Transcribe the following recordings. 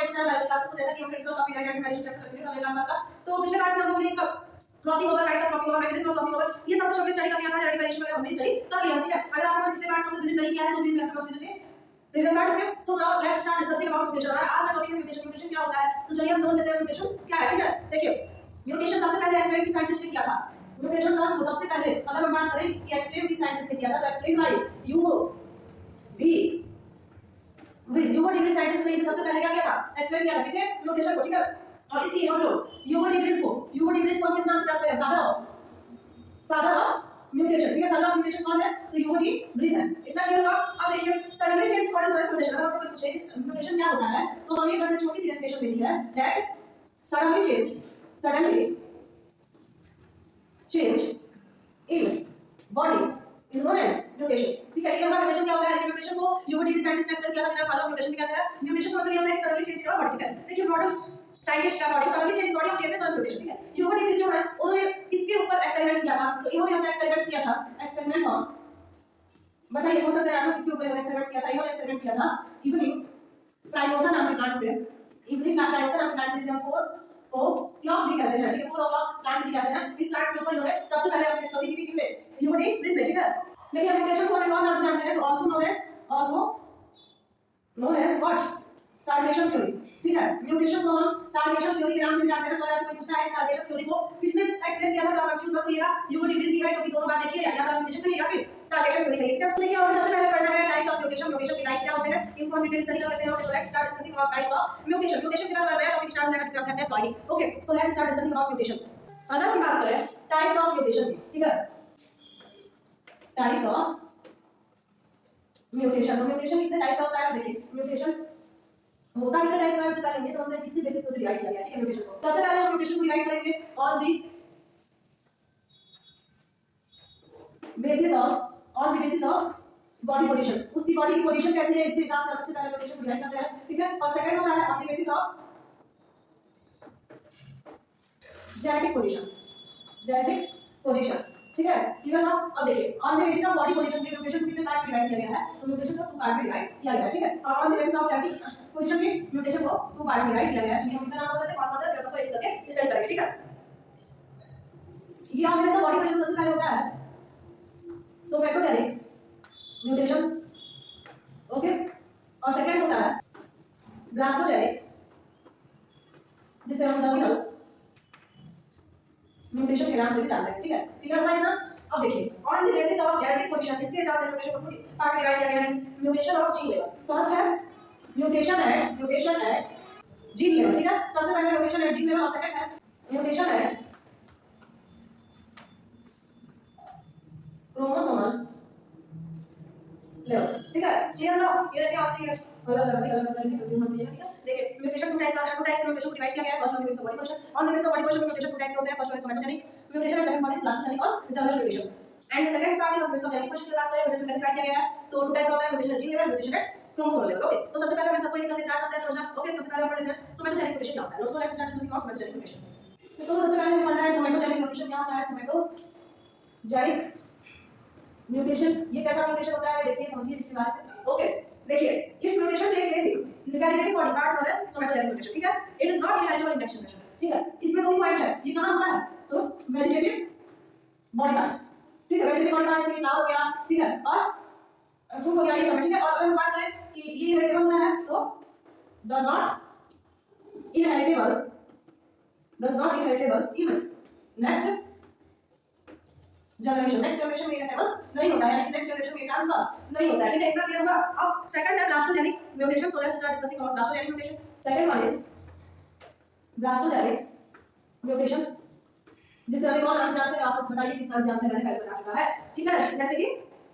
चाहे biology class को, जैसा कि हम principles of inheritance and variation chapter करते थे अगले क्लास का, तो पिछले पार्ट में हम लोगों ने इसका crossing over, types of crossing over, mechanism of crossing over, ये सब कुछ हमने स्टडी कर लिया था, जेनेटिक वेरिएशन वगैरह हमने स्टडी कर लिया, ठीक है। अगर आपने पिछले पार्ट में विजिट नहीं किया है तो please let us visit previous part, okay. So now let's start discussing about mutation. आज का टॉपिक है म्यूटेशन। म्यूटेशन क्या होता है, तो चलिए हम समझ लेते हैं म्यूटेशन क्या है, ठीक है। देखिए म्यूटेशन सबसे पहले एक्सप्लेन की साइंटिस्ट ने किया था। म्यूटेशन का सबसे पहले अगर हम बात करें कि एक्सप्लेन की साइंटिस्ट ने किया था, तो explain by Hugo de Hugo de scientist ने सबसे पहले क्या किया था, एक्सप्लेन किया था किसे, म्यूटेशन को, ठीक है। और इसी हम लोग ह्यूगो डी को किस नाम से जानते हैं, फादर ऑफ म्यूटेशन, ठीक है। फादर ऑफ म्यूटेशन कौन है, तो ह्यूगो डी है। इतना क्लियर हुआ। अब देखिए suddenly change what is mutation. अगर आपसे कोई पूछे कि म्यूटेशन क्या होता है, तो हमें बस एक छोटी सी डेफिनेशन देनी है, that suddenly change in body is known as mutation, ठीक है। ये होगा म्यूटेशन क्या होता है, म्यूटेशन को ह्यूगो डी साइंटिस्ट ने एक्सप्लेन किया था, फादर ऑफ म्यूटेशन क्या है। म्यूटेशन का मतलब ये होता है सडनली चेंज इन बॉडी, ठीक है। देखिए मॉडर्न साइंटिस्ट का body suddenly change body of D mutation, ठीक है। ह्यूगो डी जो है उन्होंने इसके ऊपर एक्सपेरिमेंट किया था, तो इन्होंने अपना एक्सपेरिमेंट किया था, एक्सपेरिमेंट ऑन, बताइए सोच सकते हैं आप किसके ऊपर एक्सपेरिमेंट किया था। इन्होंने एक्सपेरिमेंट किया था इवनिंग प्राइमोसा नाम के प्लांट पे। इवनिंग प्राइमोसा नाम के प्लांट जिसे हम 4 ओ क्लॉक भी कहते हैं, ठीक है। 4 o'clock प्लांट भी कहते हैं। इस प्लांट के ऊपर इन्होंने सबसे पहले अपनी स्टडी की थी, किसने, ह्यूगो डी, ठीक है। देखिए म्यूटेशन को हम और नाम से जानते हैं, also known as what, saltation theory, ठीक है। म्यूटेशन को हम सार्टेशन थ्योरी के नाम से भी जानते हैं। तो आपसे कोई पूछता है सार्टेशन थ्योरी को किसने एक्सप्लेन किया था, तो आप कंफ्यूज मत होइएगा, ह्यूगो डी की है, क्योंकि दोनों बात देखिए, या तो म्यूटेशन है या फिर सार्टेशन थ्योरी है, ठीक है। देखिए और सबसे पहले पढ़ना है टाइप्स ऑफ म्यूटेशन। म्यूटेशन के टाइप्स क्या होते हैं, इनको हम डिटेल स्टडी कर लेते हैं। सो let's start discussing about types of mutation. Mutation के बाद नया टॉपिक स्टार्ट होगा जिसे हम कहते हैं body, okay. So let's start discussing about mutation. अगर हम बात करें टाइप्स ऑफ म्यूटेशन की, ठीक है, टाइप्स ऑफ म्यूटेशन। तो म्यूटेशन कितने टाइप का होता है, देखिए म्यूटेशन होता कितने टाइप का है, उससे पहले ये समझते हैं किसकी बेसिस पे डिवाइड किया गया है, ठीक है। म्यूटेशन को सबसे पहले हम म्यूटेशन को डिवाइड करेंगे on the basis of body position. उसकी बॉडी की पोजीशन कैसी है, इसके हिसाब से सबसे पहले म्यूटेशन को डिवाइड करते हैं, ठीक है। और सेकंड होता है on the basis of genetic position, ठीक है। क्लियर हो। अब देखिए on the basis of body position के म्यूटेशन को कितने पार्ट में डिवाइड किया गया है, तो म्यूटेशन को 2 पार्ट में डिवाइड किया गया है, ठीक है। और on the basis of genetic position के म्यूटेशन को 2 पार्ट में डिवाइड किया गया है। चलिए हम इतना नाम बताते हैं, कौन सा है, सबको एक करके स्टडी करेंगे, ठीक है। ये on the basis of body position सबसे पहले होता है सोमैटोजेनिक म्यूटेशन, ओके। और सेकंड होता है ब्लास्टोजेनिक, जिसे हम जर्मिनल म्यूटेशन के नाम से भी जानते हैं, ठीक है। क्लियर हुआ इतना। अब देखिए on the basis of genetic position, इसके हिसाब से म्यूटेशन को पार्ट डिवाइड किया गया है। Mutation of gene level, first है म्यूटेशन एट जीन लेवल, ठीक है। सबसे पहले म्यूटेशन एट जीन लेवल, और सेकंड है म्यूटेशन एट क्रोमोसोमल लेवल, ठीक है। क्लियर ना। ये देखिए आज से अलग कंफ्यूजन होती है, ठीक है। देखिए म्यूटेशन टू टाइप का है, टू टाइप से म्यूटेशन को डिवाइड किया गया है। First on the basis of body position, on the basis of body position mutation two type के होते हैं। First one is somatogenic mutation और सेकंड वन इज ब्लास्टोजेनिक और germinal mutation. And second part is of basis of genetic position की बात करें, mutation कैसे divide किया गया है, तो टू टाइप का होता है, mutation gene level, mutation at chromosomal level, okay. तो सबसे पहले हम सबको एक करके स्टार्ट करते हैं समझना, ओके। सबसे पहले हम पढ़ लेते हैं सोमैटोजेनिक म्यूटेशन क्या होता है। So let's start discussing about somatogenic mutation. तो सबसे पहले हमें पढ़ना है सोमैटोजेनिक म्यूटेशन क्या होता है। सोमैटोजेनिक म्यूटेशन ये कैसा म्यूटेशन होता है, देखिए समझिए इसके बारे में, ओके। देखिए if mutation take place in vegetative body part known as somatogenic mutation, ठीक है। It is not inheritable in next generation, ठीक है। इसमें कोई पॉइंट है, ये कहां होता है, तो वेजिटेटिव बॉडी पार्ट, ठीक है। वेजिटेटिव बॉडी पार्ट जैसे कि काउ हो गया, ठीक है, और फ्रूट हो गया, ये सब, ठीक है। और अगर हम बात करें कि ये इनहेरिटेबल होता है, तो does not inheritable in next generation में इनहेरिटेबल नहीं होता है, नेक्स्ट जनरेशन में ट्रांसफर नहीं होता है, ठीक है। इतना क्लियर हुआ। अब सेकंड है blastogenic mutation. So let's start discussing about blastogenic mutation. Second one is blastogenic mutation, जिसे हम कौन नाम जानते हैं, आप बताइए किस नाम जानते हैं, मैंने पहले बता चुका है, ठीक है। जैसे कि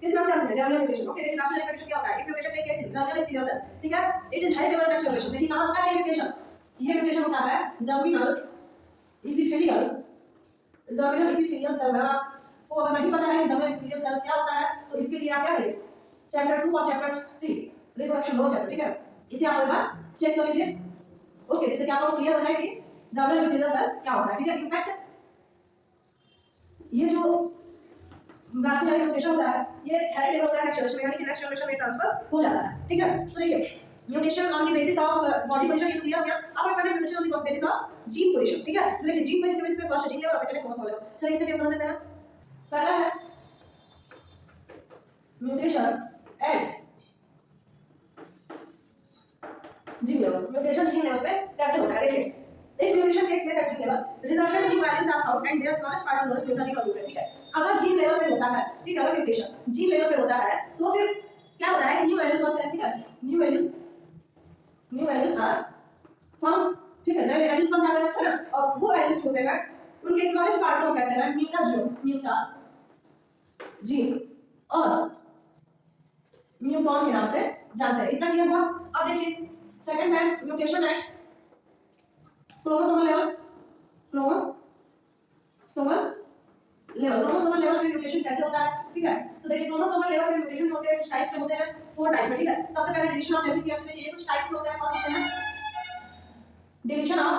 किस नाम जानते हैं, जर्मिनल म्यूटेशन, ओके। देखिए ब्लास्टोजेनिक म्यूटेशन क्या होता है, इस mutation take place in germinal epithelial cell, ठीक है। It is heritable next generation. देखिए कहां होता है ये म्यूटेशन, होता है जर्मिनल एपिथेलियल सेल में। तो अगर नहीं पता है कि जर्मिनल एपिथेलियल सेल क्या होता है, तो इसके लिए आप क्या करिए, चैप्टर 2 और चैप्टर 3 रिप्रोडक्शन 2 चैप्टर, ठीक है, इसे आप एक बार चेक कर लीजिए, ओके। जिससे कि आपको क्लियर हो जाए कि जर्मिनल एपिथेलियल सेल क्या होता है, ठीक है। इनफैक्ट ये जो ब्लास्टोजेनिक म्यूटेशन होता है, ये हेरिटेबल होता है नेक्स्ट जनरेशन में, यानी कि नेक्स्ट जनरेशन में ट्रांसफर हो जाता है, ठीक है। तो देखिए mutation on the basis of body position, ये तो क्लियर हो गया। अब हम पढ़ेंगे mutation on the basis of gene position, ठीक है। तो देखिए जीन पोजीशन के बेसिस पे फर्स्ट जीन लेवल और सेकंड है क्रोमोसोम लेवल। चलिए इसे समझ लेते हैं। पहला है mutation at gene level. Mutation gene level पे कैसे होता है देखिए। If mutation takes place at gene level, resultant new variants are found and their smallest part is known as mutagenic mutation, ठीक है। अगर जीन लेवल पे होता है, ठीक है, अगर म्यूटेशन जीन लेवल पे होता है तो फिर क्या होता है कि न्यू वैल्यूज होते हैं, ठीक है। न्यू वैल्यूज आर फाउंड, ठीक है। नए वैल्यूज फाउंड जाते हैं और वो वैल्यूज होते हैं उनके स्मॉलेस्ट पार्ट को कहते हैं म्यूटाजीन और म्यूटॉन के नाम से जानते हैं। इतना क्लियर हुआ। अब देखिए सेकंड है mutation at chromosomal level. Chromosomal level पे म्यूटेशन कैसे होता है, ठीक है। तो देखिए क्रोमोसोमल लेवल पे म्यूटेशन होते हैं, कुछ टाइप्स के होते हैं, 4 टाइप्स में, ठीक है। सबसे पहले डिलीशन ऑफ डेफिशिएंसी से ये कुछ टाइप्स होते हैं। फर्स्ट होते हैं डिलीशन ऑफ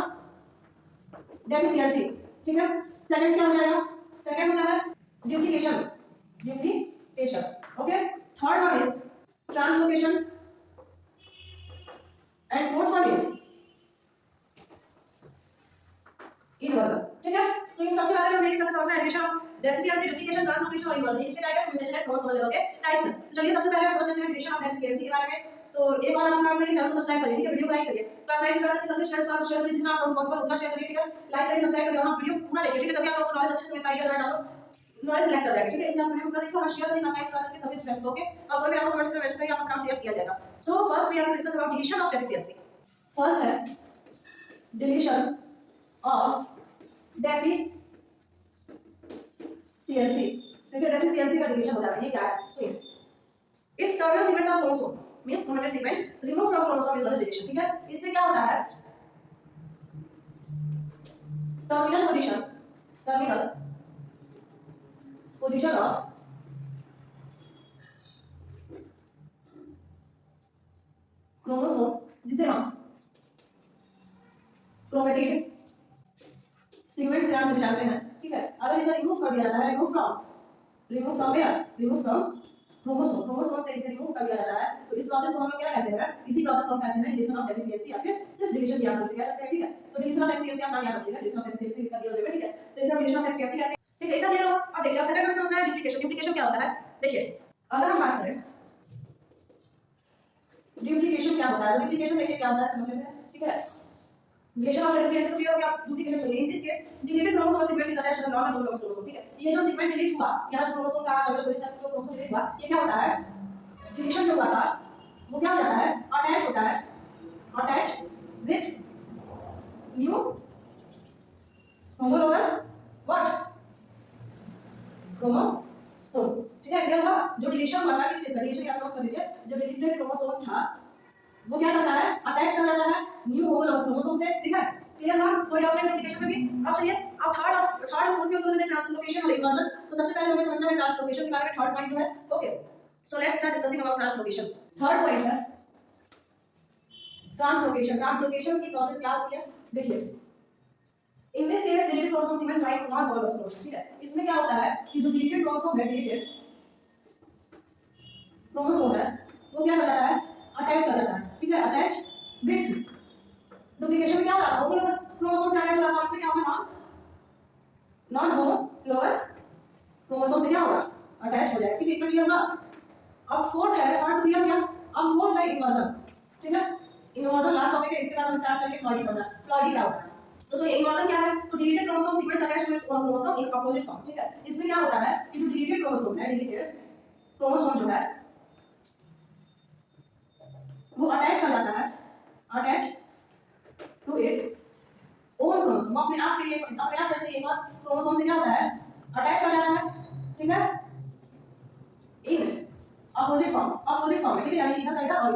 डेफिशिएंसी, ठीक है। सेकंड क्या हो जाएगा, सेकंड होता है duplication, okay. Third one is translocation and fourth one is inversion, ठीक है। तो इन सब के बारे में मेरी तरफ समझना है। Deletion of deficiency, duplication, translocation और इन्वर्जन, इसके टाइप है म्यूटेशन एट क्रोमोसोमल लेवल के टाइप्स हैं। तो चलिए सबसे पहले हम समझ लेते हैं डिलीशन ऑफ डेफिशिएंसी के बारे में। तो एक और आप काम करिए, चैनल को सब्सक्राइब करिए, ठीक है। वीडियो को लाइक करिए, क्लास लाइक करके सभी स्टूडेंट्स को आप शेयर करिए, जितना आपको पॉसिबल उतना शेयर करिए, ठीक है। लाइक करिए, सब्सक्राइब करिए और आप वीडियो पूरा देखिए, ठीक है। तभी आप लोगों को नॉलेज अच्छे से मिल पाएगी, अदरवाइज आप लोग नॉलेज लैक कर जाएगा, ठीक है। इसलिए आप वीडियो पूरा देखिए और शेयर करिए नाइस बात है सभी स्टूडेंट्स को, ओके। और कोई भी आपको कमेंट में मैसेज करिए, आपका डाउट क्लियर किया जाएगा। So first we have to discuss about deletion of deficiency. First है डिलीशन ऑफ डेफिशिएंसी, देखिए डेफिशिएंसी का डिलीशन हो जाता है। ये क्या है सुनिए। If terminal sequence of chromosome means chromatic sequence remove from chromosome is known deletion, ठीक है। इससे क्या होता है टर्मिनल पोजीशन ऑफ क्रोमोसोम, जिसे हम क्रोमेटिड सीक्वेंस के नाम से जानते हैं, ठीक है। अगर इसे रिमूव कर दिया जाता है, रिमूव फ्रॉम क्रोमोसोम से इसे रिमूव कर दिया जाता है, तो इस प्रोसेस को हम लोग क्या कहते हैं, इसी प्रोसेस को हम कहते हैं डिलीशन ऑफ डेफिशिएंसी या फिर सिर्फ डिलीशन भी आप इसे कह सकते हैं, ठीक है। तो डिलीशन ऑफ डेफिशिएंसी आप नाम याद रखिएगा, डिलीशन ऑफ डेफिशिएंसी इसका क्लियर होगा, ठीक है। तो इसे हम डिलीशन ऑफ डेफिशिएंसी कहते हैं, ठीक है। इतना क्लियर हो। अब देखिए सेकंड क्वेश्चन होता है डुप्लीकेशन क्या होता है। देखिए अगर हम बात करें डुप्लीकेशन क्या होता है, डुप्लीकेशन देखिए क्या होता है समझ लेते हैं, ठीक है। डिलीशन ऑफ डेफिशिएंसी को क्लियर हो गया। डुप्लीकेशन चलिए in this case deleted chromosome sequence is attached to the non homologous chromosome, ठीक है। ये जो सीक्वेंस डिलीट हुआ, यहां जो क्रोमोसोम का जो क्रोमोसोम डिलीट हुआ, ये क्या होता है, डिलीशन जो हुआ था वो क्या हो जाता है, अटैच होता है, attach with new homologous what chromosome, ठीक है। क्लियर हुआ। जो डिलीशन हुआ था किस चीज का, डिलीशन आप नोट कर लीजिए। जो डिलीटेड क्रोमोसोम था वो क्या करता है, अटैच कर जाता है न्यू होमोलॉगस क्रोमोसोम से, ठीक है। क्लियर हुआ। कोई डाउट नहीं डुप्लीकेशन में भी। अब चलिए अब थर्ड और फोर्थ में हम ट्रांसलोकेशन और इन्वर्जन। तो सबसे पहले हमें समझना है ट्रांसलोकेशन के बारे में, थर्ड पॉइंट जो है, okay. So let's start discussing about translocation. Third point है ट्रांसलोकेशन की प्रोसेस क्या होती है देखिए। इन this case deleted chromosome sequence right non homologous chromosome, ठीक है। इसमें क्या होता है कि जो डिलीटेड क्रोमोसोम है, डिलीटेड क्रोमोसोम है, वो क्या कर जाता है, अटैच कर जाता है, ठीक है। अटैच विद डुप्लीकेशन में क्या होता है, होमोलॉगस क्रोमोसोम से अटैच हो जाता है, क्या होगा, नॉन होमोलॉगस क्रोमोसोम से क्या होगा, अटैच हो जाएगा, ठीक है। इतना क्लियर हुआ। अब फोर्थ है पार्ट क्लियर किया। अब फोर्थ है इन्वर्जन, ठीक है। इन्वर्जन लास्ट टॉपिक है, इसके बाद हम स्टार्ट करेंगे क्लॉडी पढ़ना। क्लॉडी क्या होता है, तो सुनिए इन्वर्जन क्या है, तो deleted chromosome sequence attach to its own chromosome in opposite form, ठीक है। इसमें क्या होता है कि जो डिलीटेड क्रोमोसोम है, डिलीटेड क्रोमोसोम जो है वो अटैच कर जाता है, attach to its own chromosome, अपने आप जैसे एक और क्रोमोसोम से क्या होता है, अटैच कर जाता है, ठीक है, इन अपोजिट फॉर्म में, ठीक है। यानी कि इधर और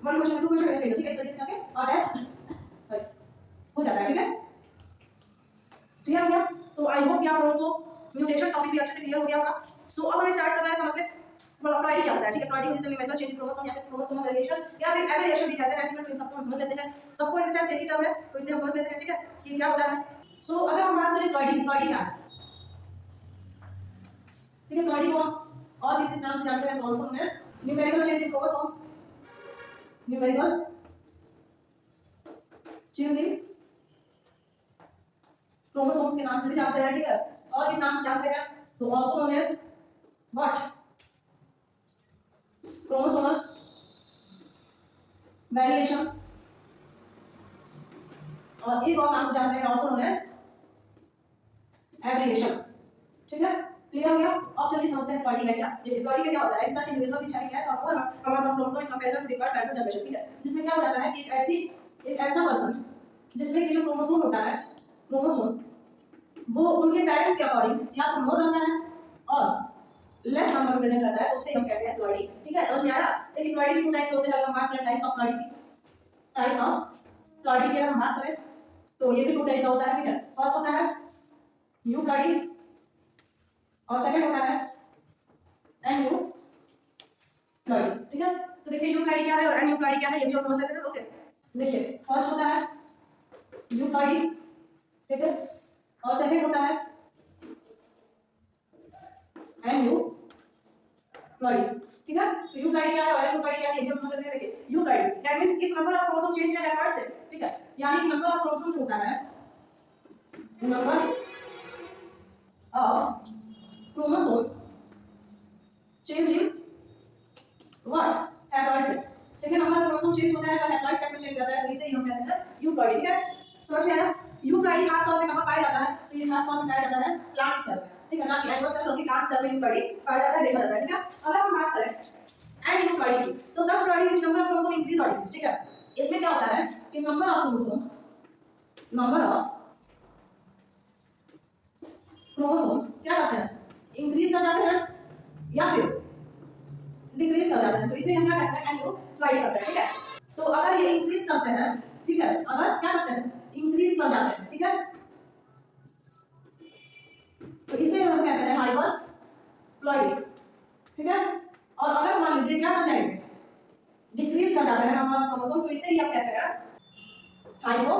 वन क्वेश्चन टू क्वेश्चन ऐसे, ठीक है। इस तरीके से करके अटैच सॉरी हो जाता है, ठीक है। क्लियर हो गया। तो आई होप कि आप लोगों को म्यूटेशन टॉपिक भी अच्छे से क्लियर हो गया होगा। सो अब हमें स्टार्ट करना है समझ ले प्लॉइडी क्या होता है, ठीक है। प्लॉइडी को जिसे न्यूमेरिकल चेंज क्रोमोसोम या फिर क्रोमोसोम वेरिएशन या फिर एवरिएशन भी कहते हैं, इन सबको हम समझ लेते हैं। सबको इन सेंस एक ही टर्म है, तो इसे हम समझ लेते हैं, ठीक है, कि क्या होता है। सो अगर हम बात करें प्लॉइडी क्या है, ठीक है। प्लॉइडी को और किसी नाम से जानते हैं, also known as numerical change in chromosomes, numerical change in chromosomes के नाम से भी जानते हैं, ठीक है, और किस नाम से जानते हैं, तो also known as what, chromosomal variation, और एक और नाम से जानते हैं ऑल्सो नोन एज एवरिएशन, ठीक है, क्लियर हो गया। अब चलिए समझते हैं बॉडी में क्या, देखिए बॉडी में क्या होता है, एक सच इंडिविजुअल की छवि है और हमारा chromosome comparison required pattern generation, ठीक है, जिसमें क्या हो जाता है कि एक ऐसा पर्सन जिसमें कि जो क्रोमोसोम होता है, क्रोमोसोम वो उनके पैरेंट के अकॉर्डिंग या तो मोर रहता है और लेस नंबर प्रेजेंट रहता है, उसे हम कहते हैं प्लॉइडी, ठीक है, समझ में आया। लेकिन प्लॉइडी के टू टाइप होते हैं, अगर हम बात करें टाइप्स ऑफ प्लॉइडी की, टाइप्स ऑफ प्लॉइडी की अगर हम बात करें तो ये भी टू टाइप का होता है, ठीक है। फर्स्ट होता है यू प्लॉइडी और सेकंड होता है एन यू प्लॉइडी, ठीक है। तो देखिए यू प्लॉइडी क्या है और एन यू प्लॉइडी क्या है, ये भी आप समझ लेते हैं, ओके। देखिए फर्स्ट होता है यू प्लॉइडी, ठीक है, और सेकंड होता है एन यू प्लॉइडी, ठीक है। तो यू प्लॉइडी क्या है और एन यू प्लॉइडी क्या है, ये भी हम समझ लेते हैं। देखिए you ploidy that means if number of chromosome change in record से, ठीक है, यानी कि नंबर ऑफ क्रोमोसोम होता है, number of chromosome change in what, haploid set, ठीक है, नंबर ऑफ क्रोमोसोम चेंज होता है पर हैप्लॉइड सेट में चेंज होता है, तो इसे ही हम कहते हैं यू प्लॉइडी, ठीक है, समझ में आया। यू प्लॉइडी खास तौर पे कहां पाया जाता है, तो ये खास तौर पे पाया जाता है प्लांट सेल में, ठीक है, ना कि एनिमल सेल, क्योंकि प्लांट सेल में यू प्लॉइडी पाया जाता है, देखा जाता है, ठीक है। अगर हम बात करें एंड यू प्लॉइडी की, तो such ploidy which number of chromosome increase और डिक्रीज, ठीक है, इसमें क्या होता है कि नंबर ऑफ क्रोमोसोम क्या करते हैं, इंक्रीज कर जाते हैं या फिर डिक्रीज कर जाते हैं, तो इसे हम क्या कहते हैं, एन यू प्लॉइडी करते हैं, ठीक है। तो अगर ये इंक्रीज करते हैं, ठीक है, अगर क्या करते हैं, इंक्रीज कर जाते हैं, ठीक है, तो इसे हम कहते हैं हाइपर प्लॉइडिक, ठीक है। और अगर मान लीजिए क्या कर जाएंगे, डिक्रीज कर जाते हैं हमारा क्रोमोसोम, तो इसे ही हम कहते हैं हाइपो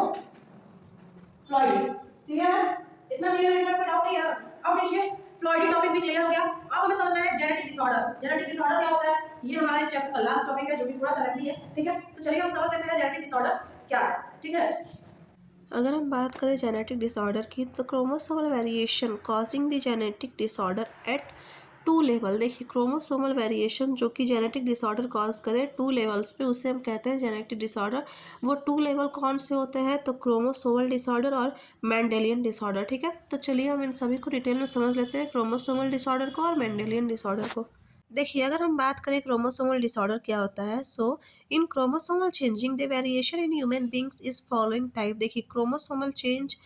प्लॉइडिक, ठीक है। इतना क्लियर है, कोई डाउट नहीं है। अब देखिए प्लॉइडी टॉपिक भी क्लियर हो गया। अब हमें समझना है जेनेटिक डिसऑर्डर। जेनेटिक डिसऑर्डर क्या होता है, ये हमारे इस चैप्टर का लास्ट टॉपिक है, जो कि थोड़ा सा लेंथी है, ठीक है। तो चलिए हम समझ लेते हैं जेनेटिक डिसऑर्डर क्या है, ठीक है। अगर हम बात करें जेनेटिक डिसऑर्डर की, तो chromosomal variation causing the genetic disorder at two level. देखिए क्रोमोसोमल वेरिएशन जो कि जेनेटिक डिसऑर्डर कॉज करे टू लेवल्स पे, उसे हम कहते हैं जेनेटिक डिसऑर्डर। वो टू लेवल कौन से होते हैं, तो क्रोमोसोमल डिसऑर्डर और मेंडेलियन डिसऑर्डर, ठीक है। तो चलिए हम इन सभी को डिटेल में समझ लेते हैं, क्रोमोसोमल डिसऑर्डर को और मेंडेलियन डिसऑर्डर को। देखिए अगर हम बात करें क्रोमोसोमल डिसऑर्डर क्या होता है, so in chromosomal changing the variation in human beings is following type. देखिए क्रोमोसोमल चेंज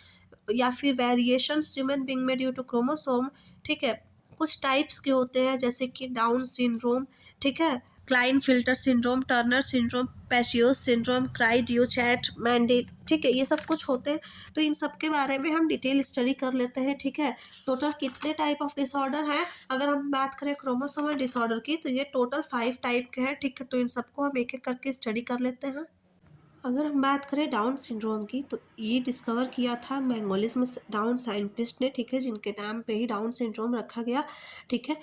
या फिर वेरिएशन ह्यूमन बींग में ड्यू टू क्रोमोसोम, ठीक है, कुछ टाइप्स के होते हैं, जैसे कि डाउन सिंड्रोम, ठीक है, Klinefelter syndrome, Turner syndrome, पैचियोस सिंड्रोम, क्राइडियोचैट, मैंडे, ठीक है, ये सब कुछ होते हैं। तो इन सब के बारे में हम डिटेल स्टडी कर लेते हैं, ठीक है। टोटल कितने टाइप ऑफ डिसऑर्डर हैं, अगर हम बात करें क्रोमोसोमल डिसऑर्डर की, तो ये टोटल 5 टाइप के हैं, ठीक है। तो इन सबको हम एक एक करके स्टडी कर लेते हैं। अगर हम बात करें डाउन सिंड्रोम की, तो ये डिस्कवर किया था मैंगोलिस में डाउन साइंटिस्ट ने, ठीक है, जिनके नाम पे ही डाउन सिंड्रोम रखा गया, ठीक है।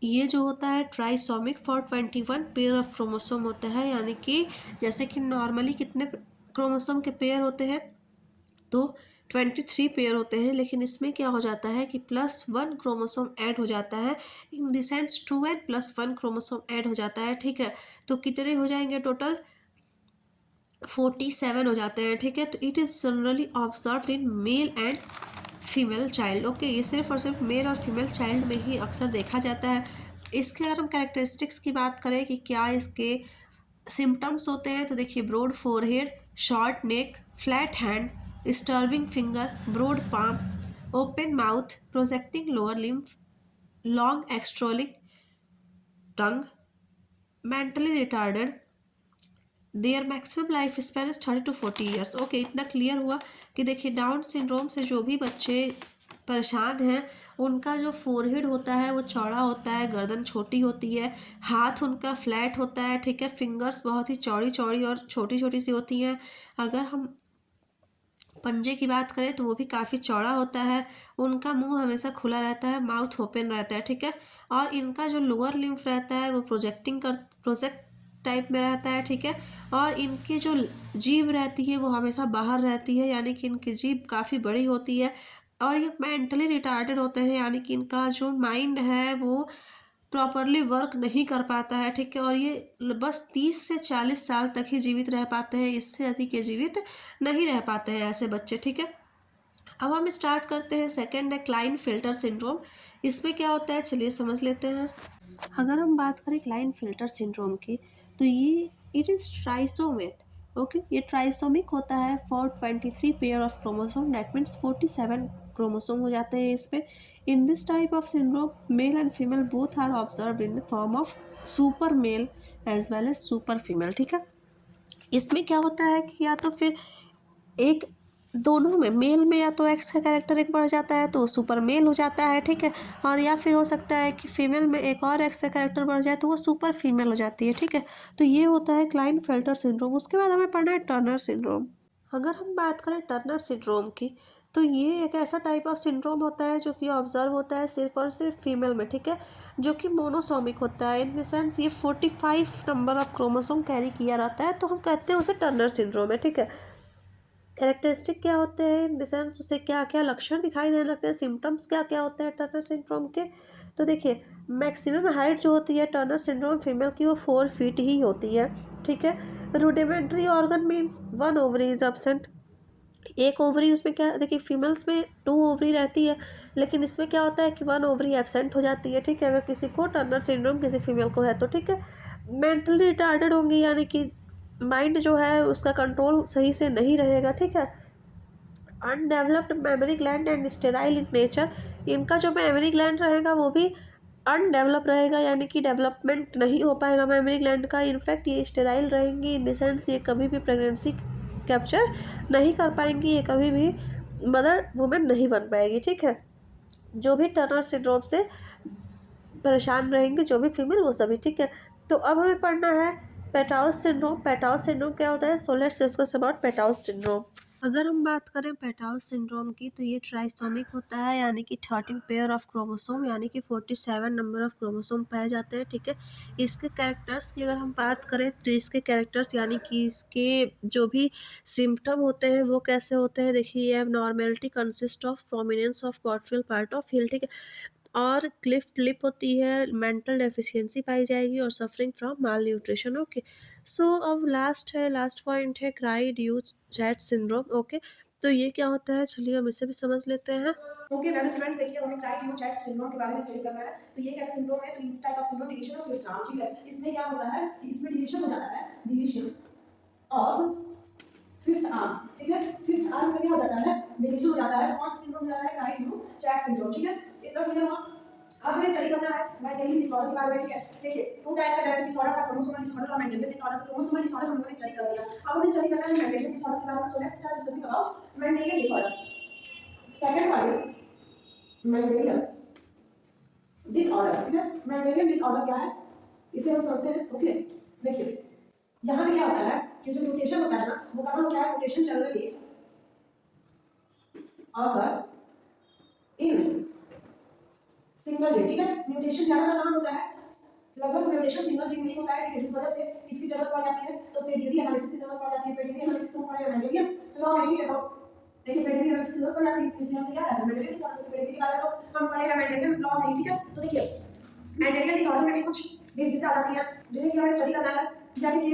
ये जो होता है trisomic for 21 pair of chromosome होता है, यानी कि जैसे कि नॉर्मली कितने क्रोमोसोम के पेयर होते हैं, तो 23 पेयर होते हैं, लेकिन इसमें क्या हो जाता है कि +1 क्रोमोसोम ऐड हो जाता है, in the sense 2n +1 chromosome add हो जाता है, ठीक है। तो कितने हो जाएंगे, टोटल 47 हो जाते हैं, ठीक है। तो it is generally observe in male and female child, okay, ये सिर्फ और सिर्फ मेल और फीमेल चाइल्ड में ही अक्सर देखा जाता है। इसके अगर हम कैरेक्टरिस्टिक्स की बात करें कि क्या इसके सिम्टम्स होते हैं, तो देखिए broad forehead, short neck, flat hand, starving finger, broad palm, open mouth, projecting lower lymph, long एक्स्ट्रोलिक tongue, mentally retarded, their maximum life span is 30 to 40 years. Okay, इतना क्लियर हुआ कि देखिए डाउन सिंड्रोम से जो भी बच्चे परेशान हैं, उनका जो फोरहेड होता है वो चौड़ा होता है, गर्दन छोटी होती है, हाथ उनका फ्लैट होता है, ठीक है, फिंगर्स बहुत ही चौड़ी चौड़ी और छोटी छोटी सी होती हैं। अगर हम पंजे की बात करें तो वो भी काफ़ी चौड़ा होता है, उनका मुंह हमेशा खुला रहता है, माउथ ओपन रहता है, ठीक है। और इनका जो लोअर लिम्फ रहता है वो प्रोजेक्ट टाइप में रहता है, ठीक है। और इनकी जो जीभ रहती है वो हमेशा बाहर रहती है, यानी कि इनकी जीभ काफ़ी बड़ी होती है। और ये मेंटली रिटार्डेड होते हैं, यानी कि इनका जो माइंड है वो प्रॉपरली वर्क नहीं कर पाता है, ठीक है। और ये बस 30 से 40 साल तक ही जीवित रह पाते हैं, इससे अधिक ये जीवित नहीं रह पाते हैं ऐसे बच्चे, ठीक है। अब हम स्टार्ट करते हैं। सेकंड है क्लाइनफिल्टर सिंड्रोम। इसमें क्या होता है चलिए समझ लेते हैं। अगर हम बात करें क्लाइनफिल्टर सिंड्रोम की, तो ये इट इज़ ट्राइसोमेट, ओके। ये ट्राइसोमिक होता है for 23 pair of chromosome, that means 47 chromosome हो जाते हैं इसमें। In this type of syndrome male and female both are observe in the form of super male as well as super female, ठीक है। इसमें क्या होता है कि या तो फिर एक दोनों में मेल में या तो एक्स का कैरेक्टर एक बढ़ जाता है तो वो सुपर मेल हो जाता है, ठीक है। और या फिर हो सकता है कि फीमेल में एक और एक्स का कैरेक्टर बढ़ जाए तो वो सुपर फीमेल हो जाती है, ठीक है। तो ये होता है क्लाइनफेल्टर सिंड्रोम। उसके बाद हमें पढ़ना है टर्नर सिंड्रोम। अगर हम बात करें टर्नर सिंड्रोम की, तो ये एक ऐसा टाइप ऑफ सिंड्रोम होता है जो कि ऑब्जर्व होता है सिर्फ और सिर्फ फीमेल में, ठीक है, जो कि मोनोसोमिक होता है। इन द सेंस ये 45 नंबर ऑफ क्रोमोसोम कैरी किया रहता है, तो हम कहते हैं उसे टर्नर सिंड्रोम है, ठीक है। कैरेक्टरिस्टिक क्या होते हैं इन द सेंस, उसे क्या क्या लक्षण दिखाई देने लगते हैं, सिम्टम्स क्या क्या होते हैं टर्नर सिंड्रोम के। तो देखिए, मैक्सिमम हाइट जो होती है टर्नर सिंड्रोम फीमेल की वो 4 फीट ही होती है, ठीक है। Rudimentary organ means 1 ovary is absent. एक ओवरी उसमें क्या, देखिए फीमेल्स में 2 ओवरी रहती है, लेकिन इसमें क्या होता है कि 1 ओवरी एब्सेंट हो जाती है, ठीक है, अगर किसी को टर्नर सिंड्रोम किसी फीमेल को है तो, ठीक है। मेंटली रिटार्डेड होंगी, यानी कि माइंड जो है उसका कंट्रोल सही से नहीं रहेगा, ठीक है। Undeveloped memory gland and sterile in nature. इनका जो मेमोरी ग्लैंड रहेगा वो भी अनडेवलप रहेगा, यानी कि डेवलपमेंट नहीं हो पाएगा मेमोरी ग्लैंड का। इनफैक्ट ये स्टेराइल रहेंगी इन द सेंस ये कभी भी प्रेगनेंसी कैप्चर नहीं कर पाएंगी, ये कभी भी मदर वुमेन नहीं बन पाएगी, ठीक है। जो भी टर्नर सिंड्रोम से परेशान रहेंगे जो भी फीमेल वो सभी, ठीक है। तो अब हमें पढ़ना है पेटाउस सिंड्रोम। पेटाउस सिंड्रोम क्या होता है, so let's discuss about Patau's syndrome. अगर हम बात करें पेटाउस सिंड्रोम की, तो ये ट्राइसोमिक होता है, यानी कि 13 पेयर ऑफ क्रोमोसोम, यानी कि 47 नंबर ऑफ क्रोमोसोम पाए जाते हैं, ठीक है। इसके कैरेक्टर्स की अगर हम बात करें तो इसके कैरेक्टर्स यानी कि इसके जो भी सिम्टम होते हैं वो कैसे होते हैं, देखिए ये normality consist of prominence of portal part of heel, ठीक है, और क्लिफ्ट लिप होती है, मेंटल डेफिशिएंसी पाई जाएगी और suffering from malnutrition, okay. So अब लास्ट पॉइंट है cri du chat syndrome, okay. तो ये क्या होता है चलिए हम इसे भी समझ लेते हैं। ओके वेल स्टूडेंट्स, देखिए हमें क्राई ड्यू चैट सिंड्रोम के बारे में स्टडी करना है। तो ये कैसा सिंड्रोम है, तो इस type of syndrome deletion of fifth arm, ठीक है। इसमें क्या होता है कि इसमें डिलीशन हो जाता है, डिलीशन ऑफ फिफ्थ आर्म, ठीक है। फिफ्थ आर्म में क्या हो जाता है, डिलीशन हो जाता है। कौन सा सिंड्रोम हो जाता है, क्राई ड्यू चैट सिंड्रोम, ठीक है। इतना क्लियर हुआ। अब हमें स्टडी करना है मेंटली डिसऑर्डर के बारे में, ठीक है। देखिए 2 टाइप का जेनेटिक डिसऑर्डर था, क्रोमोसोमल डिसऑर्डर और मेंटल डिसऑर्डर। तो क्रोमोसोमल डिसऑर्डर हम लोगों ने स्टडी कर लिया। अब हमें स्टडी करना है मेंटल डिसऑर्डर के बारे में। सो let's start discussing about mental disorder. Second one is mental disorder, ठीक है। मेंटल डिसऑर्डर क्या है इसे हम समझते हैं, ओके। देखिए यहाँ पे क्या होता है कि जो म्यूटेशन होता है ना, वो कहाँ होता है, म्यूटेशन जनरली अगर इन सिंगल जीन, ठीक है। म्यूटेशन ज्यादातर कहाँ होता है, लगभग म्यूटेशन सिंगल जीन में ही होता है, ठीक है। इस वजह से इसकी जरूरत पड़ जाती है, तो पेडिग्री एनालिसिस की जरूरत पड़ जाती है। पेडिग्री एनालिसिस को पढ़ेगा मेंडेलियन लॉ में, ठीक है। तो देखिए पेडिग्री एनालिसिस की जरूरत पड़ जाती है, इसलिए हमसे क्या कहते हैं मेंडेलियन डिसऑर्डर की पेडिग्री के बारे में तो हम पढ़ेगा मेंडेलियन लॉ में, ठीक है। तो देखिए मेंडेलियन डिसऑर्डर में भी कुछ डिजीज आ जाती है जिन्हें कि हमें स्टडी करना है, जैसे कि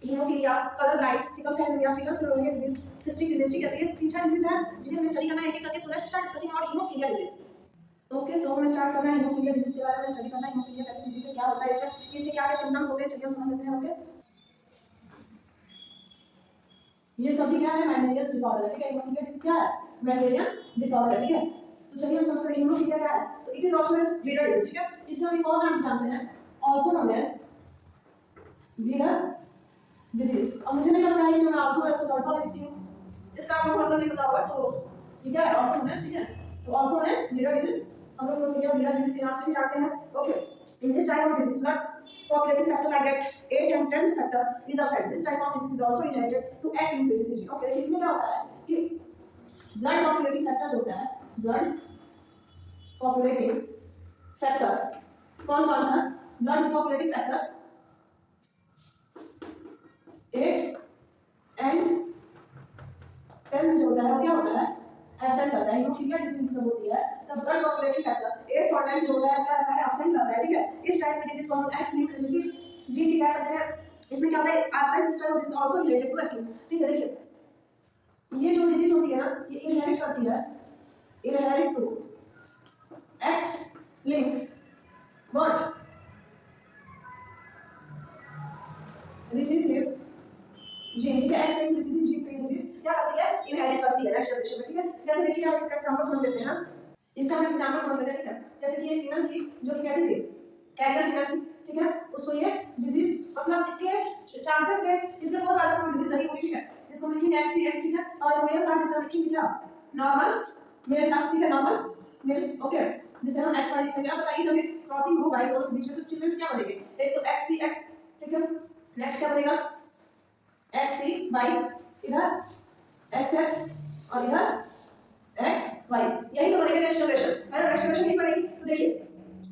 haemophilia, colour blind, sickle cell anaemia, फिगर क्लोरोनिया डिजीज, सिस्टिक डिजीज, ठीक है। ये 3-4 डिजीज है जिन्हें हमें स्टडी करना है एक एक करके। So let's start discussing about haemophilia disease, okay. So हमें स्टार्ट करना है हीमोफीलिया डिजीज के बारे में स्टडी करना है। हीमोफीलिया कैसी डिजीज है, क्या होता है इसमें, इसके क्या क्या सिम्टम्स होते हैं, चलिए हम समझ लेते हैं, ओके। ये सभी क्या है, मेंडेलियन डिसऑर्डर है, ठीक है। हीमोफीलिया डिजीज क्या है, मेंडेलियन डिसऑर्डर है, ठीक है। तो चलिए हम समझते हैं हीमोफीलिया क्या है। तो it is also as bleeder disease, ठीक है। इसे हम एक और नाम से जानते हैं, also known as bleeder disease. अब मुझे नहीं लगता है कि जो मैं आल्सो एज को शॉर्ट फॉर्म लिखती हूँ इसका आपको मतलब नहीं पता होगा, तो ठीक है, आल्सो नोन एज, ठीक है। तो also known as bleeder disease, हम लोग हीमोफीलिया ब्लीडर डिजीज के नाम से भी जानते हैं, okay. In this type of disease blood coagulating factor like that 8th and 10th factor is absent. This type of disease is also related to X linked basicity, okay। देखिए इसमें क्या होता है कि ब्लड coagulating factor जो होता है, blood coagulating factor कौन कौन सा, ब्लड coagulating factor 8 एंड 10 जो होता है वो क्या होता है, एब्सेंट रहता है। हीमोफीलिया डिजीज जो होती है द ब्लड सर्कुलेटिंग फैक्टर 8 और 10 जो होता है क्या रहता है, एब्सेंट रहता है, ठीक है। इस टाइप की डिजीज को हम एक्स लिंक्ड डिजीज जी भी कह सकते हैं। इसमें क्या होता है, absent this type is also related to X linked, ठीक है। देखिए ये जो डिजीज होती है ना, ये इनहेरिट करती है, inherit to X linked what recessive gene, ठीक है। एक्स लिंक्ड डिजीज जी पे डिजीज क्या करती है, इनहेरिट करती है नेक्स्ट जनरेशन में, ठीक है। जैसे देखिए आप इसका एग्जांपल समझ लेते हैं, इसका हम एग्जांपल समझ लेते हैं, ठीक है। जैसे कि ये फीमेल थी जो कि कैसी थी, कैरियर फीमेल थी, ठीक है। उसको ये डिजीज मतलब इसके चांसेस थे, इसके बहुत ज्यादा डिजीज रही हुई है, जिसको हम लिखेंगे एक्स, ठीक है। और मेल का जिसे हम लिखेंगे क्या, नॉर्मल मेल का, ठीक है, नॉर्मल मेल, ओके। जिसे हम एक्स वाई लिखेंगे। अब बताइए जब क्रॉसिंग होगा इन दोनों के बीच में तो चिल्ड्रंस क्या बनेंगे, एक तो एक्स सी एक्स, ठीक है। नेक्स्ट क्या बनेगा, एक्स सी वाई, इधर एक्स एक्स और इधर एक्स वाई, यही तो बनेगा नेक्स्ट जनरेशन, है ना। नेक्स्ट जनरेशन यही बनेगी। तो देखिए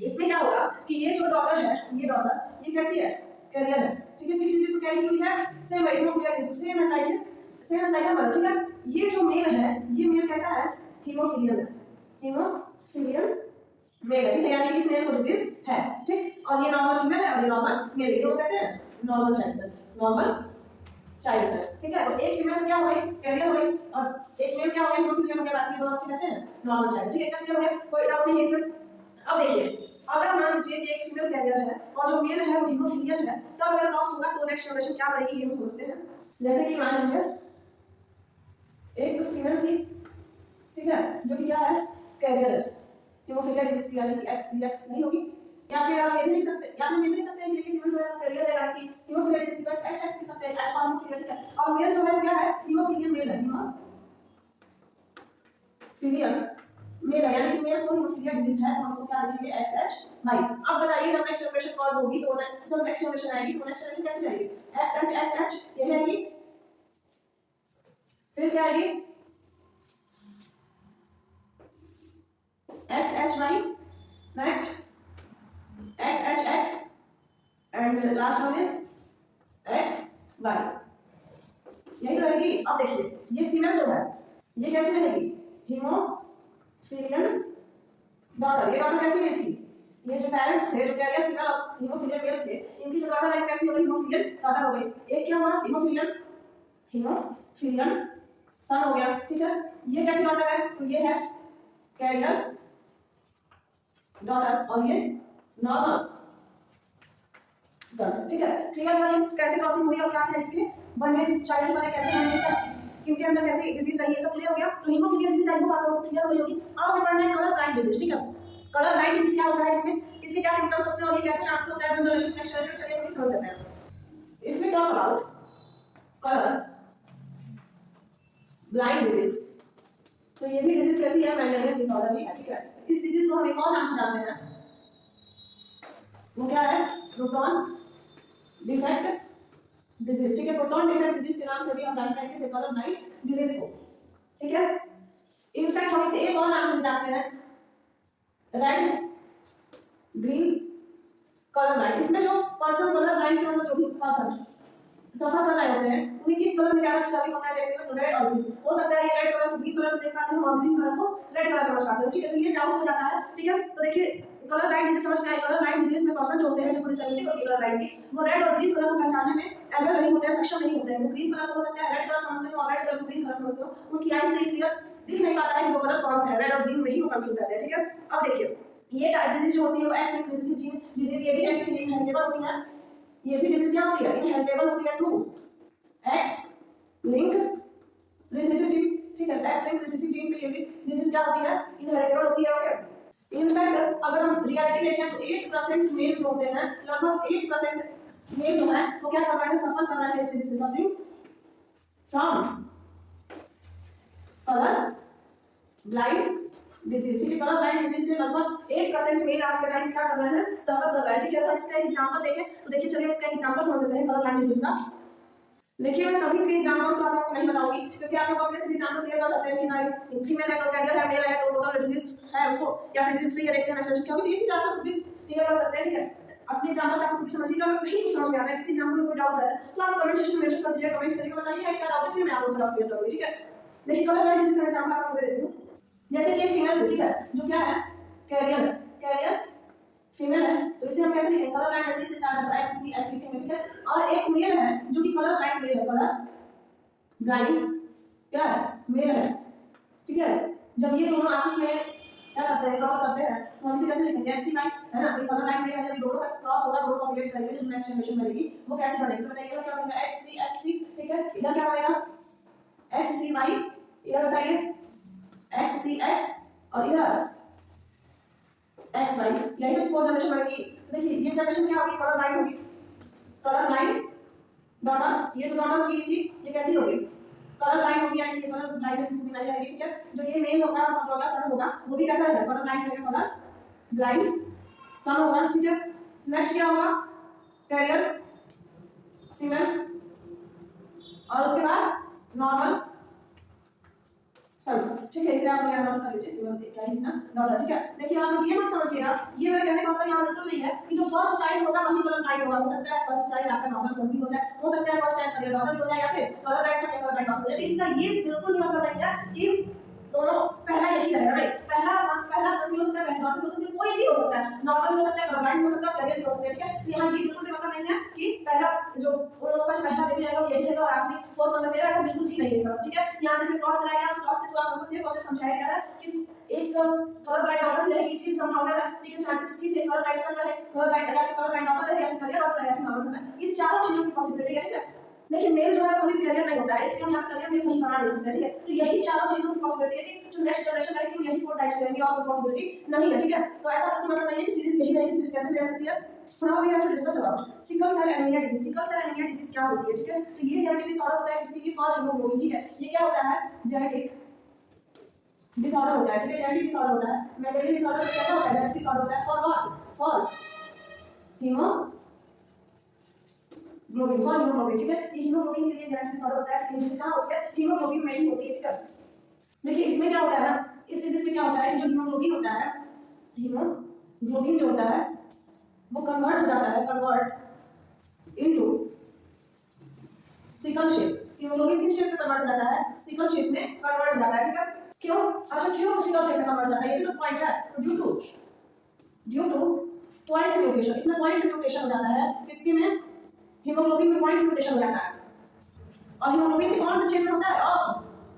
इसमें क्या होगा कि ये जो डॉटर है, ये डॉटर ये कैसी है, कैरियर है, ठीक है। किस चीज को कैरी की हुई है, सेम हीमोफीलिया डिजीज, सेम एनाइटिस, सेम एनाइटिस, ठीक है। ये जो मेल है, ये मेल कैसा है, हीमोफीलियन है, हीमोफीलियन मेल है, ठीक है। यानी कि इस मेल को डिजीज है, ठीक। और ये नॉर्मल फीमेल है और ये नॉर्मल मेल है, ये कैसे है, नॉर्मल चाइल्ड है, नॉर्मल चाइल्ड है, ठीक है। तो एक फीमेल में क्या हो गई, कैरियर हो गई, और एक मेल क्या हो गया, हीमोफीलिया हो गया। बाकी दोनों बच्चे कैसे हैं, नॉर्मल चाइल्ड, ठीक है। क्लियर हो गया, कोई डाउट नहीं है इसमें। अब देखिए अगर मान लीजिए कि एक फीमेल कैरियर है और जो मेल है वो हीमोफीलियन है, तब अगर क्रॉस होगा तो नेक्स्ट जनरेशन क्या बनेगी, ये हम समझते हैं। जैसे कि मान लीजिए एक फीमेल थी, ठीक है, जो कि क्या है, कैरियर है, हीमोफीलिया डिजीज की, यानी कि एक्स नहीं होगी। या फिर आप ये भी लिख सकते हैं, या फिर ये भी लिख सकते हैं कि देखिए फीमेल जो है वो कैरियर है, यानी कि हीमोफीलिया डिजीज का एक्स लिख सकते हैं, एक्स हीमोफीलिया, ठीक है। और मेल जो है क्या है, हीमोफीलियन मेल है, हीमोफीलियन मेल है, यानी कि मेल को हीमोफीलिया डिजीज है, तो हम इसको क्या लिखेंगे, एक्स एच वाई। अब बताइए जब नेक्स्ट जनरेशन कॉज होगी तो जब नेक्स्ट जनरेशन आएगी तो नेक्स्ट जनरेशन कैसे आएगी, एक्स एच ये आएगी, फिर क्या आएगी, X H Y, next X H X and last one is X Y, यही तो रहेगी। अब देखिए ये फीमेल जो है ये कैसे रहेगी, हीमोफीलियन डॉटर, ये डॉटर कैसी है इसकी, ये जो पेरेंट्स थे जो कैरियर फीमेल और हीमोफीलियन मेल थे, इनकी जो डॉटर लाइन कैसी हो गई, हीमोफीलियन डॉटर हो गई। एक क्या हुआ, हीमोफीलियन सन हो गया, ठीक है। ये कैसी डॉटर है, तो ये है कैरियर डॉटर और ये नॉर्मल सन, ठीक है। क्लियर हुआ ये कैसे क्रॉसिंग हुई और क्या क्या इसके बने, चाइल्ड्स बने कैसे बने, ठीक है। इनके अंदर कैसी डिजीज रही है, सब क्लियर हो गया। तो हीमोफीलिया डिजीज आई होप आप लोगों को क्लियर हुई होगी। अब हमें पढ़ना है कलर ब्लाइंड डिजीज, ठीक है। कलर ब्लाइंड डिजीज क्या होता है, इसमें इसके क्या सिम्टम्स होते हैं और ये कैसे ट्रांसफर होता है वन जनरेशन नेक्स्ट जनरेशन, चलिए हम समझ लेते हैं। If we talk about colour blind disease, तो ये भी डिजीज कैसी है, मेंडेलियन डिसऑर्डर ही है, ठीक है। इस डिजीज को हम एक और नाम से जानते हैं, वो क्या है, प्रोटॉन डिफेक्ट डिजीज, ठीक है। प्रोटॉन डिफेक्ट डिजीज के नाम से भी हम जानते हैं कि कलर ब्लाइंड डिजीज को, ठीक है। इनफैक्ट हम इसे एक और नाम से जानते हैं, रेड ग्रीन कलर ब्लाइंड। इसमें जो पर्सन कलर ब्लाइंड से जो भी पर्सन सफर कर रहे होते हैं उन्हें किस कलर में ज्यादा स्ट्रगल होता है देखने में, तो रेड और ग्रीन हो सकता है। ये रेड कलर को ग्रीन कलर से देख पाते हैं और ग्रीन कलर को रेड कलर समझ पाते हैं, ठीक है। तो ये डाउट हो जाता है, ठीक है। तो देखिए कलर ब्लाइंड डिजीज समझ में आए, कलर ब्लाइंड डिजीज में पर्सन जो होते हैं, जो डिसेबिलिटी होती है कलर ब्लाइंड की, वो रेड और ग्रीन कलर को पहचानने में एबल नहीं होते हैं, सक्षम नहीं होते हैं। वो ग्रीन कलर को हो सकता है रेड कलर समझते हो और रेड कलर को ग्रीन कलर समझते हो, उनकी आईज से क्लियर दिख नहीं पाता है कि वो कलर कौन सा है, रेड और ग्रीन में ही वो कंफ्यूज रहते हैं, ठीक है। अब देखिए ये डिजीज जो होती है वो एक्स लिंक्ड डिजीज, ये भी इनहेरिटेबल होती है, ये भी डिजीज क्या होती है, इनहेरिटेबल होती है to X linked recessive gene, ठीक है। एक्स लिंक्ड रिसेसिव जीन पे ये भी डिजीज क्या होती है, इनहेरिटेबल होती है, ओके। इनफैक्ट अगर हम रियलिटी देखें तो 8% मेल जो होते हैं, लगभग 8% मेल जो है वो क्या कर रहा है, सफर कर रहा है इस डिजीज से, suffering from colour blind disease, ठीक है। कलर ब्लाइंड डिजीज से लगभग 8% मेल आज के टाइम क्या कर रहे हैं, सफर कर रहा है, ठीक है। अगर इसका एग्जांपल देखें तो देखिए, चलिए इसका एग्जांपल समझ लेते हैं कलर ब्लाइंड डिजीज का। देखिए मैं सभी के एग्जांपल्स तो आप लोगों को नहीं बताऊंगी क्योंकि आप लोग अपने से एग्जांपल क्लियर कर सकते हैं कि भाई फीमेल है तो कैरियर है, मेल है तो टोटल डिजीज है उसको, या फिर डिजीज फ्री है देखते हैं नेक्स्ट, क्योंकि ये चीज आप लोग खुद भी क्लियर कर सकते हैं, ठीक है। अपने एग्जाम्पल से आपको कुछ समझिएगा, अगर नहीं कुछ समझ में आता है, किसी एग्जाम्पल में कोई डाउट है तो आप कमेंट सेक्शन में मेंशन कर दीजिए, कमेंट करके बताइए क्या डाउट है, फिर मैं आपको जवाब क्लियर करूँगी। ठीक है, देखिए कलर लाइन डिजीज का एग्जाम्पल आपको दे देती हूँ। जैसे कि एक फीमेल है, ठीक है, जो क्या है, कैरियर है, कैरियर फीमेल है, तो इसे हम कैसे लिखेंगे, कलर लाइन ऐसे स्टार्ट होता है, एक्स लिखेंगे। ठीक है, और एक मेल है जो कि कलर ब्लाइंड मेल है, कलर ब्लाइंड क्या है, मेल है। ठीक है, जब ये दोनों आपस में क्या करते हैं, क्रॉस करते हैं, तो हम इसे कैसे लिखेंगे, एक्स लाइन है ना, तो कलर लाइन में जब ये दोनों का क्रॉस होगा, दोनों कॉम्बिनेट करेंगे, जो नेक्स्ट जनरेशन बनेगी वो कैसे बनेगी, तो बताइए क्या बनेगा, एक्स सी। ठीक है, इधर क्या बनेगा, एक्स सी वाई, इधर बताइए एक्स सी एक्स, और इधर एक्स वाई, यही तो फोर जनरेशन बनेगी। तो देखिए ये जनरेशन क्या होगी, कलर लाइन होगी, कलर लाइन डॉटर, ये तो डॉटर होगी इनकी, ये कैसी होगी, कलर लाइन होगी, यानी ये कलर लाइन से सिस्टम रहेगी। ठीक है, जो ये मेल होगा और जो अगला सन होगा वो भी कैसा रहेगा, कलर लाइन रहेगा, कलर ब्लाइंड सन होगा। ठीक है, नेक्स्ट क्या होगा, कैरियर फीमेल, और उसके बाद नॉर्मल सन। ठीक है, इसे आप यहाँ नोट कर लीजिए, क्या है ना डॉटर। ठीक है, देखिए आप लोग ये मत समझिएगा, ये मेरे कहने का मतलब यहाँ बिल्कुल नहीं है कि जो फर्स्ट चाइल्ड होगा वही कलर लाइन होगा, हो सकता है फर्स्ट चाइल्ड आपका नॉर्मल सन भी हो जाए, हो सकता है फर्स्ट चाइल्ड कैरियर डॉटर भी हो जाए, या फिर कलर लाइन सन या कलर लाइन डॉटर हो जाए। इसका ये बिल्कुल नहीं मतलब नहीं है कि दोनों पहला यही रहेगा, नहीं, पहला सन भी हो सकता है, पहला डॉटर भी हो सकता है, कोई भी हो सकता है, नॉर्मल भी हो सकता है, कलर लाइन भी हो सकता है, कैरियर भी हो सकता है। ठीक है, तो यहाँ ये बिल्कुल भी मतलब नहीं है कि पहला जो उन लोगों का जो पहला बेबी रहेगा वो यही रहेगा और आखिरी फोर्थ वन में मेरा, ऐसा बिल्कुल भी नहीं है सब। ठीक है, यहाँ से फिर क्रॉस कराया गया, उस क्रॉस के थ्रू आप लोगों को सिर्फ और सिर्फ समझाया गया है कि एक कलर लाइन डॉटर भी रहेगी, इसकी संभावना है, लेकिन चांसेस इसकी भी कलर लाइन सन रहे, कलर लाइन या फिर कलर लाइन डॉटर रहे, या फिर कैरियर डॉटर रहे, या फिर नॉर्मल सन है, ये चारों चीजों की पॉसिबिलिटी है। ठीक है, लेकिन मेल जो है कभी भी कैरियर नहीं होता है, इसलिए हम यहाँ कैरियर में कहीं बना नहीं सकते। ठीक है, तो यही चारों चीजों की पॉसिबिलिटी है कि जो नेक्स्ट जनरेशन रहेगी वो यही फोर टाइप्स रहेंगी और कोई पॉसिबिलिटी नहीं है। ठीक है, तो ऐसा तो मतलब नहीं है कि सीरीज यही रहेगी, सीरीज कैसे रह सकती है। Now we have to discuss about sickle cell anemia disease. Sickle cell anaemia disease क्या होती है, ठीक है, तो ये जेनेटिक डिसऑर्डर होता है किसी की फॉर हीमोग्लोबिन। ठीक है, ये क्या होता है, जेनेटिक डिसऑर्डर होता है। ठीक है, जेनेटिक डिसऑर्डर होता है, मेंडेलियन डिसऑर्डर कैसा होता है, जेनेटिक डिसऑर्डर होता है for what, for haemoglobin, for haemoglobin. ठीक है, ये हीमोग्लोबिन के लिए जेनेटिक डिसऑर्डर होता है, लेकिन क्या होता है, हीमोग्लोबिन में ही होती है। ठीक है, देखिए इसमें क्या होता है ना, इस डिजीज में क्या होता है कि जो हीमोग्लोबिन होता है, हीमोग्लोबिन जो होता है वो कन्वर्ट हो जाता है, convert into sickle shape. Haemoglobin किस शेप में कन्वर्ट हो जाता है, सिकल शेप में कन्वर्ट हो जाता है। ठीक है, क्यों, अच्छा क्यों सिकल शेप में कन्वर्ट हो जाता है, ये भी तो पॉइंट है, ड्यू टू पॉइंट म्यूटेशन, इसमें पॉइंट म्यूटेशन हो जाता है, इसके में हीमोग्लोबिन में पॉइंट म्यूटेशन हो जाता है, और हीमोग्लोबिन कौन से चेन में होता है, ऑफ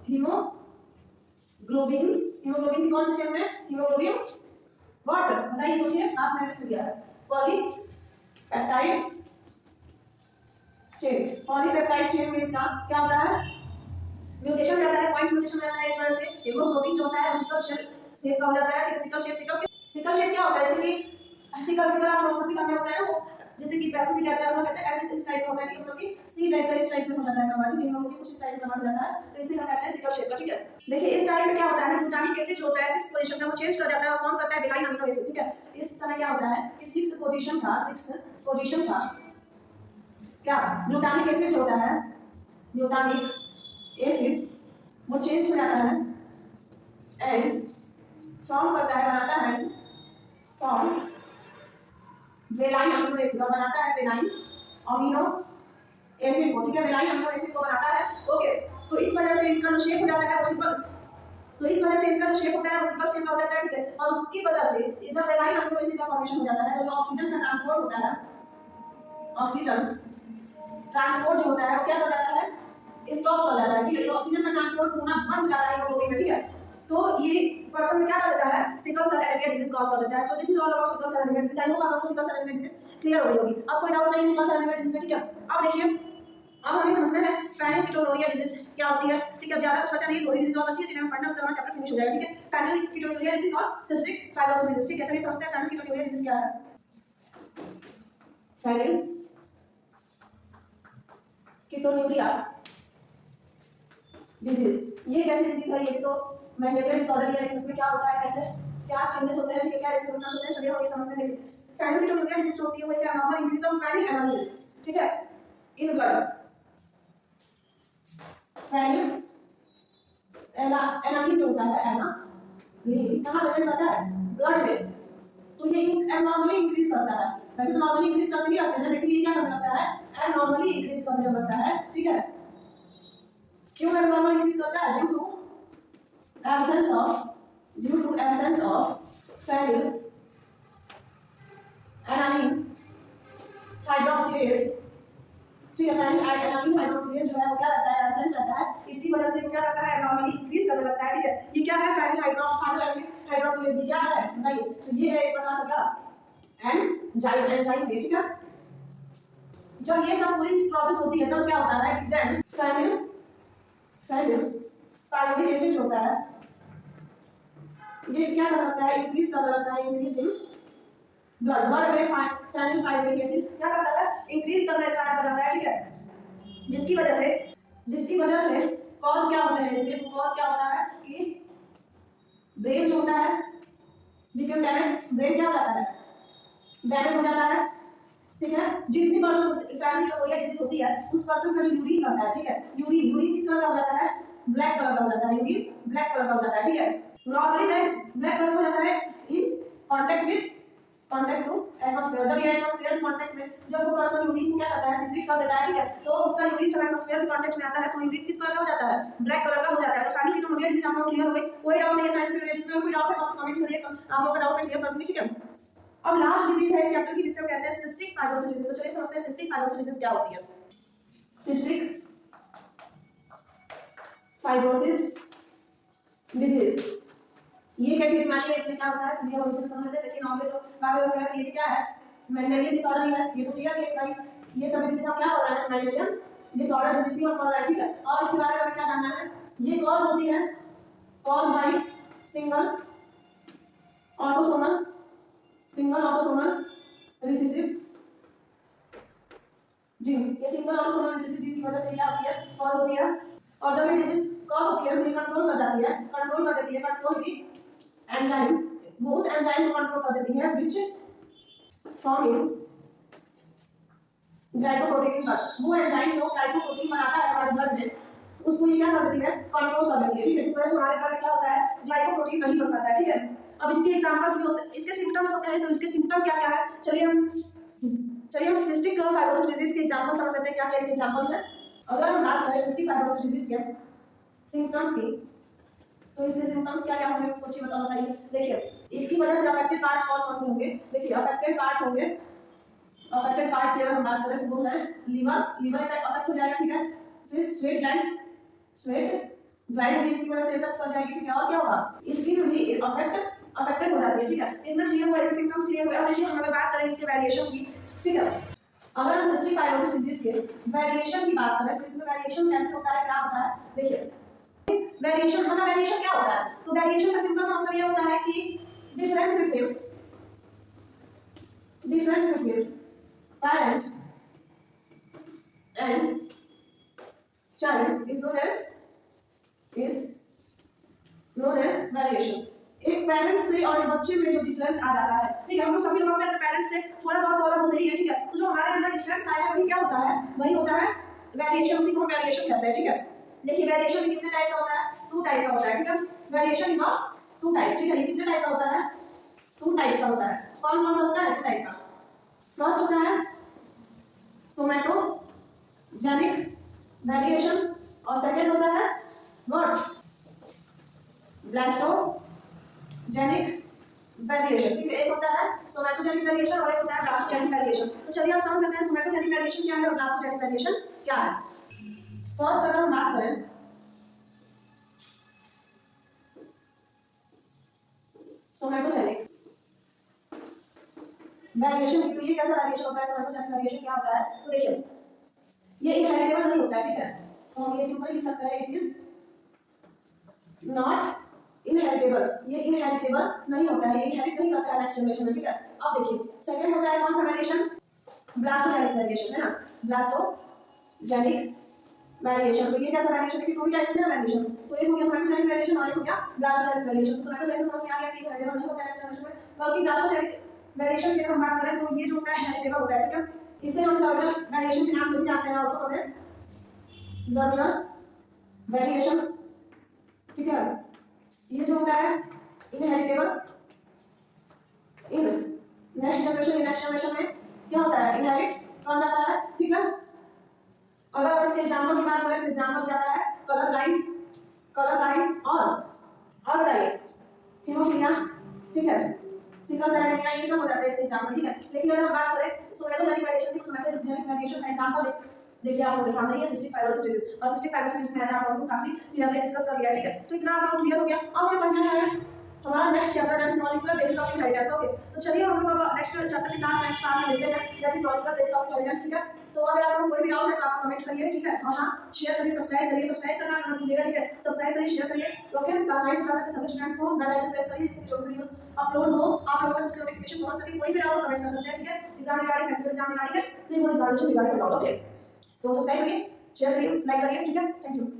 हीमोग्लोबिन, हीमोग्लोबिन की कौन से चेन में, हीमोग्लोबिन व्हाट, बताइए सोचिए, आप मैंने किया है, पॉलीपेप्टाइड चेन, पॉलीपेप्टाइड चेन में इसका क्या होता है, म्यूटेशन हो जाता है, पॉइंट म्यूटेशन हो जाता है, इस वजह से हीमोग्लोबिन जो होता है सिकल शेप का हो जाता है। सिकल शेप क्या होता है, जैसे कि सिकल आप लोग सभी का क्या होता है वो, जैसे कि पैसे भी कहते हैं, उसको कहते हैं ऐसे इस टाइप का होता है, मतलब कि सी टाइप का इस टाइप में हो जाता है कन्वर्ट, हीमोग्लोबिन कुछ इस टाइप में कन्वर्ट हो जाता है, तो इसे क्या कहते हैं, सिकल शेप का। ठीक है, देखिए इस टाइप में क्या होता है, ग्लूटामिक एसिड जो होता है 6th पोजीशन में वो चेंज कर जाता है और फॉर्म करता है बेलाइन अमीनो एसिड। ठीक है, इस समय क्या होता है कि 6th पोजीशन था क्या, ग्लूटामिक एसिड जो होता है, ग्लूटामिक एसिड वो चेंज हो जाता है एंड फॉर्म करता है, बनाता है, फॉर्म वेलाइन अमीनो एसिड को बनाता है, वेलाइन अमीनो एसिड को। ठीक है, वेलाइन अमीनो एसिड को बनाता है। ओके, तो इस वजह से इसका जो शेप हो जाता है वो सिकल, तो इस वजह से इसका जो शेप होता है वो सिकल शेप का हो जाता है। ठीक है, और उसकी वजह से जब वेलाइन अमीनो एसिड का फॉर्मेशन हो जाता है तो जो ऑक्सीजन का ट्रांसपोर्ट होता है, ऑक्सीजन ट्रांसपोर्ट जो होता है वो क्या कर जाता है, स्टॉप कर जाता है। ठीक है, ऑक्सीजन का ट्रांसपोर्ट होना बंद हो जाता है हीमोग्लोबिन में। ठीक है, तो ये पर्सन में क्या कर देता है, sickle cell anaemia disease cause कर देता है। तो this is all about sickle cell anaemia disease. I hope आप लोगों को sickle cell anaemia disease clear हो गई होगी, अब कोई डाउट नहीं सिकल सेल एनीमिया डिजीज में। ठीक है, अब देखिए अब हमें समझना है फेनिलकीटोनुरिया डिजीज क्या होती है। ठीक है, ज्यादा कुछ बचा नहीं, दो ही डिजीज और बची है जिन्हें हम पढ़ना, उसके बाद चैप्टर फिनिश हो जाएगा। ठीक है, फेनिलकीटोनुरिया डिजीज और सिस्टिक फाइब्रोसिस डिजीज। ठीक है, चलिए समझते हैं फेनिलकीटोनुरिया डिजीज क्या है। फेनिलकीटोनुरिया डिजीज ये कैसी डिजीज है, ये भी तो मेंडेलियन डिसऑर्डर है, लेकिन इसमें क्या होता है, कैसे क्या चेंजेस होते हैं, ठीक है, क्या इसके सिम्टम्स होते हैं, चलिए हम ये समझते हैं। फेनिलकीटोनुरिया डिजीज होती है वो क्या, नॉर्मल इंक्रीज ऑफ फेनिलएलानिन। ठीक है, इन ब्लड फेनिलएलानिन जो होता है एनालिन कहाँ प्रेजेंट रहता है, ब्लड में, तो ये एबनॉर्मली इंक्रीज करता है। वैसे तो नॉर्मली इंक्रीज करते ही रहते हैं, लेकिन ये क्या करने लगता है, एब नॉर्मली इंक्रीज करने जब लगता है, ठीक है। क्यों एब नॉर्मली इंक्रीज करता है? Due to absence of phenylalanine hydroxylase, ठीक है। फेनिल एनालिन हाइड्रोक्सिलेज जो है वो क्या रहता है, एब्सेंट रहता है, इसकी वजह से वो क्या करता है, नॉर्मली इंक्रीज करने लगता है, ठीक है। ये क्या है, फेनिल हाइड्रोक्सिलेज, ये क्या है बताइए। तो ये है एक प्रकार का क्या, एंजाइम, ठीक है। जब ये सब पूरी प्रोसेस होती है तब क्या होता है कि देन फेनिल पाइरुविक एसिड होता है, ये क्या करता है, इंक्रीज कर लगता है, इंक्रीज इन ब्लड में फेनिल पाइरुविक एसिड क्या करता है, इंक्रीज करना स्टार्ट कर जाता है, ठीक है। जिसकी वजह से कॉज क्या होता है, इससे कॉज क्या होता है कि ब्रेन जो होता है बिकम डैमेज, ब्रेन क्या हो जाता है, डैमेज हो जाता है, ठीक है। जिस भी पर्सन को फैमिली क्लोरिया डिजीज होती है उस पर्सन का जो यूरिन होता है, ठीक है, यूरिन किस कलर का हो जाता है, ब्लैक कलर का हो जाता है, यूरिन ब्लैक कलर का हो जाता है, ठीक है। नॉर्मली ब्लैक कलर हो जाता है इन कांटेक्ट टू एटमॉस्फेयर, जब ये एटमॉस्फेयर कांटेक्ट में जब वो पर्सन यूरिन को क्या करता है, सीक्रेट कर देता है, ठीक है। तो उसका यूरिन जब एटमॉस्फेयर के कांटेक्ट में आता है तो यूरिन किस कलर का हो जाता है, ब्लैक कलर का हो जाता है। तो फैमिली क्लोरिया डिजीज हम लोग क्लियर हो गई, कोई डाउट नहीं है, फैमिली क्लोरिया डिजीज में कोई डाउट है तो आप कमेंट करिए, आप लोगों का डाउट मैं क्लियर कर दूंगी, ठीक है। अब लास्ट डिजीज है इस चैप्टर की जिसे हम कहते हैं सिस्टिक फाइब्रोसिस डिजीज। तो चलिए समझते हैं सिस्टिक फाइब्रोसिस डिजीज क्या होती है। सिस्टिक फाइब्रोसिस डिजीज ये कैसी बीमारी है, इसमें क्या होता है, सुनिए हम इसे समझ लेते हैं। लेकिन नॉर्मली तो बाकी लोग कहते हैं ये क्या है, मेंडेलियन डिसऑर्डर है, ये तो क्लियर है भाई, ये सब डिजीज हम क्या बोल रहे हैं, मेंडेलियन डिसऑर्डर डिजीज ही हम बोल रहे हैं, ठीक है। और इसके बारे में हमें क्या जानना है, ये कॉज होती है cause by single autosomal recessive gene, ये सिंगल ऑटोसोमल रिसेसिव जीन की वजह से क्या होती है, कॉज होती है। और जब ये डिजीज कॉज होती है, ये कंट्रोल कर जाती है, कंट्रोल कर देती है, कंट्रोल की एंजाइम, वो उस एंजाइम को कंट्रोल कर देती है व्हिच फॉर्म इन ग्लाइकोप्रोटीन, वो एंजाइम जो ग्लाइकोप्रोटीन बनाता है हमारे ब्लड में, उसको ये क्या कर देती है, कंट्रोल कर देती है, ठीक है। इस वजह से हमारे ब्लड में क्या होता है, ग्लाइकोप्रोटीन नहीं बन पाता है, ठीक है। अब इसके एग्जांपल्स भी होते हैं, इसके सिम्टम्स होते हैं, तो इसके सिम्टम क्या क्या है, चलिए हम सिस्टिक फाइब्रोसिस डिजीज के एग्जांपल समझ लेते हैं, क्या क्या इसके एग्जांपल्स हैं। अगर हम बात करें सिस्टिक फाइब्रोसिस डिजीज के सिम्टम्स की, तो इसके सिम्टम्स क्या क्या होंगे, सोचिए बताइए। देखिए इसकी वजह से अफेक्टेड पार्ट कौन कौन से होंगे, देखिए अफेक्टेड पार्ट होंगे, अफेक्टेड पार्ट की अगर हम बात करें तो वो है लीवर इफेक्ट अफेक्ट हो जाएगा, ठीक है। फिर स्वेट ग्लैंड भी इसकी वजह से इफेक्ट कर जाएगी, ठीक है। और क्या होगा, स्किन भी अफेक्टेड हो जाती है, ठीक है। इतना क्लियर हुआ, ऐसे सिम्टम्स क्लियर हुए। अब देखिए हम बात करें इसके वेरिएशन की, ठीक है। अगर हम सिस्टिक फाइब्रोसिस डिजीज के वेरिएशन की बात करें तो इसमें वेरिएशन कैसे होता है, क्या होता है, देखिए वेरिएशन मतलब वेरिएशन क्या होता है, तो वेरिएशन का सिंपल सा मतलब ये होता है कि difference between parent and child is known as variation। एक पेरेंट्स से और एक बच्चे में जो डिफरेंस आ जाता है, ठीक है। हम लोग सभी लोग अपने पेरेंट्स से थोड़ा बहुत अलग होते ही है, ठीक है। तो जो हमारे अंदर डिफरेंस आया है वही क्या होता है, वही होता है वेरिएशन, उसी को हम वेरिएशन कहते हैं, ठीक है। देखिए वेरिएशन कितने टाइप का होता है, 2 टाइप का होता है, ठीक है। वेरिएशन इज ऑफ 2 टाइप्स, ठीक है। ये कितने टाइप का होता है, 2 टाइप्स का होता है। कौन कौन सा होता है, 2 टाइप का। फर्स्ट होता है सोमैटोजेनिक वेरिएशन और सेकंड होता है व्हाट, ब्लास्टोजेनिक वेरिएशन, ठीक है। एक होता है सोमैटोजेनिक वेरिएशन और एक होता है ब्लास्टोजेनिक वेरिएशन। तो चलिए हम समझ लेते हैं सोमैटोजेनिक वेरिएशन क्या है और ब्लास्टोजेनिक वेरिएशन क्या है। फर्स्ट अगर हम बात करें सोमैटोजेनिक वेरिएशन की, तो ये कैसा वेरिएशन होता है, सोमैटोजेनिक वेरिएशन क्या होता है, तो देखिए ये इनहेरिटेबल नहीं होता है, ठीक है। तो हम ये सिंपल लिख सकते हैं, इट इज नॉट इनहेरिटेबल, ये इनहेरिटेबल नहीं होता है, ये इनहेरिट नहीं करता है नेक्स्ट जनरेशन में, ठीक है। अब देखिए सेकंड होता है कौन सा वेरिएशन, ब्लास्टोजेनिक वेरिएशन, है ना, ब्लास्टोजेनिक वेरिएशन। तो ये कैसा वेरिएशन है कि कोई टाइप का वेरिएशन, तो एक हो गया सोमैटोजेनिक वेरिएशन और एक हो गया ब्लास्टोजेनिक वेरिएशन। तो सोमैटोजेनिक समझ में आ गया कि इनहेरिटेबल नहीं होता है नेक्स्ट जनरेशन में, बल्कि ब्लास्टोजेनिक वेरिएशन की हम बात करें तो ये जो होता है हेरिटेबल होता है, ठीक है। इसे हम जर्मिनल वेरिएशन के नाम से भी जानते हैं, also known as germinal variation, ठीक है। ये जो होता है इनहेरिटेबल इन नेक्स्ट जनरेशन में क्या होता है, इनहेरिट कौन जाता है, ठीक है। अगर आप इसके एग्जाम्पल की बात करें तो एग्जाम्पल जाता है कलर लाइन और बताइए हीमोफीलिया, ठीक है, सिकल सेल एनीमिया, ये सब हो जाते हैं इसके एग्जाम्पल, ठीक है। लेकिन अगर हम बात करें सोमेटोजेनिक वेरिएशन की, सोमेटोजेनिक वेरिएशन का एग्जाम्पल देखिए आप लोगों के सामने ये सिस्टिक फाइब्रोसिस, और सिस्टिक फाइब्रोसिस मैंने आप लोगों को काफी क्लियरली डिस्कस कर लिया, ठीक है। तो इतना आप लोग क्लियर हो गया। अब हमें पढ़ना है हमारा next chapter, that is molecular basis of inheritance, okay. तो चलिए हम लोग अब नेक्स्ट चैप्टर के साथ नेक्स्ट पार्ट में देखते हैं, that is molecular basis of inheritance, ठीक है। तो अगर आप लोगों को कोई भी डाउट है तो आप कमेंट करिए, ठीक है। और हाँ, शेयर करिए, सब्सक्राइब करना मत भूलिएगा, ठीक है। सब्सक्राइब करिए, शेयर करिए, ओके। क्लास 9 से 12 के सभी स्टूडेंट्स को बेल आइकन प्रेस करिए, इससे जो वीडियोस अपलोड हो आप लोगों तक उसकी नोटिफिकेशन पहुंच सके। कोई भी डाउट कमेंट कर सकते हैं, ठीक है। Exam regarding, practical exam regarding, pre board examination regarding, okay. तो सब्सक्राइब करिए, शेयर करिए, लाइक करिए, ठीक है। Thank you.